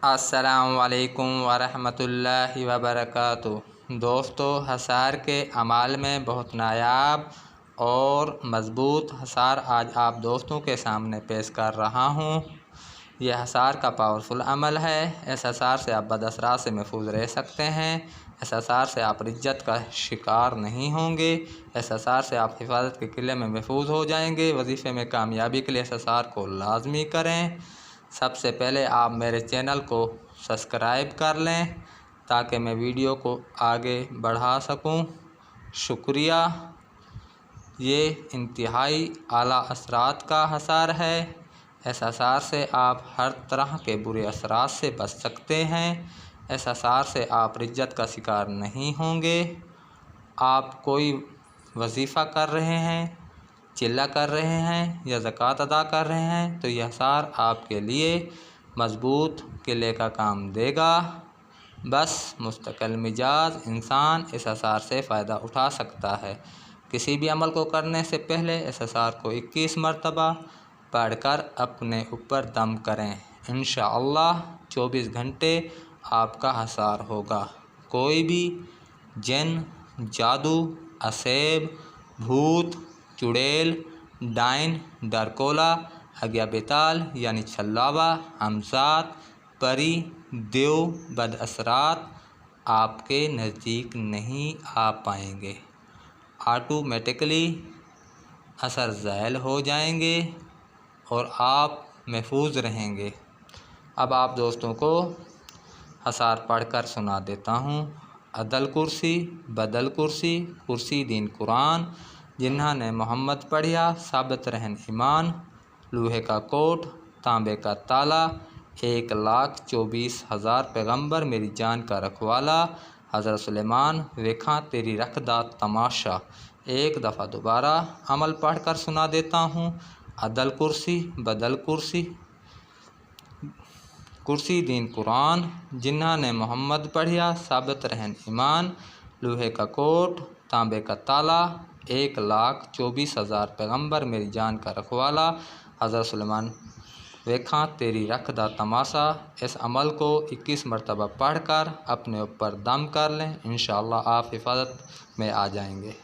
अस्सलामु अलैकुम वरहमतुल्लाहि वबरकातुहू। दोस्तों, हसार के अमाल में बहुत नायाब और मज़बूत हसार आज आप दोस्तों के सामने पेश कर रहा हूँ। यह हसार का पावरफुल अमल है। इस हसार से आप बदअसरात से महफूज रह सकते हैं। इस हसार से आप इज्जत का शिकार नहीं होंगे। इस हसार से आप हिफाजत के किले में महफूज हो जाएंगे। वजीफ़े में कामयाबी के लिए इस हसार को लाजमी करें। सबसे पहले आप मेरे चैनल को सब्सक्राइब कर लें ताकि मैं वीडियो को आगे बढ़ा सकूं। शुक्रिया। ये इंतहाई आला असरात का हसार है। इस हसार से आप हर तरह के बुरे असरात से बच सकते हैं। इस हसार से आप इज्जत का शिकार नहीं होंगे। आप कोई वजीफ़ा कर रहे हैं, चिल्ला कर रहे हैं या ज़कात अदा कर रहे हैं तो यह हसार आपके लिए मज़बूत किले का काम देगा। बस मुस्तकिल मिजाज इंसान इस हसार से फ़ायदा उठा सकता है। किसी भी अमल को करने से पहले इस हसार को 21 मरतबा पढ़कर अपने ऊपर दम करें। इंशाअल्लाह 24 घंटे आपका हसार होगा। कोई भी जिन, जादू, असेब, भूत, चुड़ैल, डाइन, डरकोला, अगिया बेताल यानी छल्लावा, हमसात, परी, देव, बदअसरात आपके नज़दीक नहीं आ पाएंगे। ऑटोमेटिकली असर ज़ायल हो जाएंगे और आप महफूज रहेंगे। अब आप दोस्तों को हसार पढ़कर सुना देता हूँ। अदल कुर्सी, बदल कुर्सी, कुर्सी दीन कुरान, जिन्हा ने मोहम्मद पढ़िया साबित रहन ईमान, लोहे का कोट, तांबे का ताला, 1,24,000 पैगंबर मेरी जान का रखवाला, हज़रत सुलेमान वेखा तेरी रखदा तमाशा। एक दफ़ा दोबारा अमल पढ़कर सुना देता हूँ। अदल कुर्सी, बदल कुर्सी, कुर्सी दीन कुरान, जिन्हा ने मोहम्मद पढ़िया साबित रहन ईमान, लोहे का कोट, तांबे का ताला, 1,24,000 पैगंबर मेरी जान का रखवाला, हज़रत सुलेमान वेखा तेरी रखदा तमाशा। इस अमल को 21 मरतबा पढ़कर अपने ऊपर दम कर लें। इंशाअल्लाह आप हिफाजत में आ जाएंगे।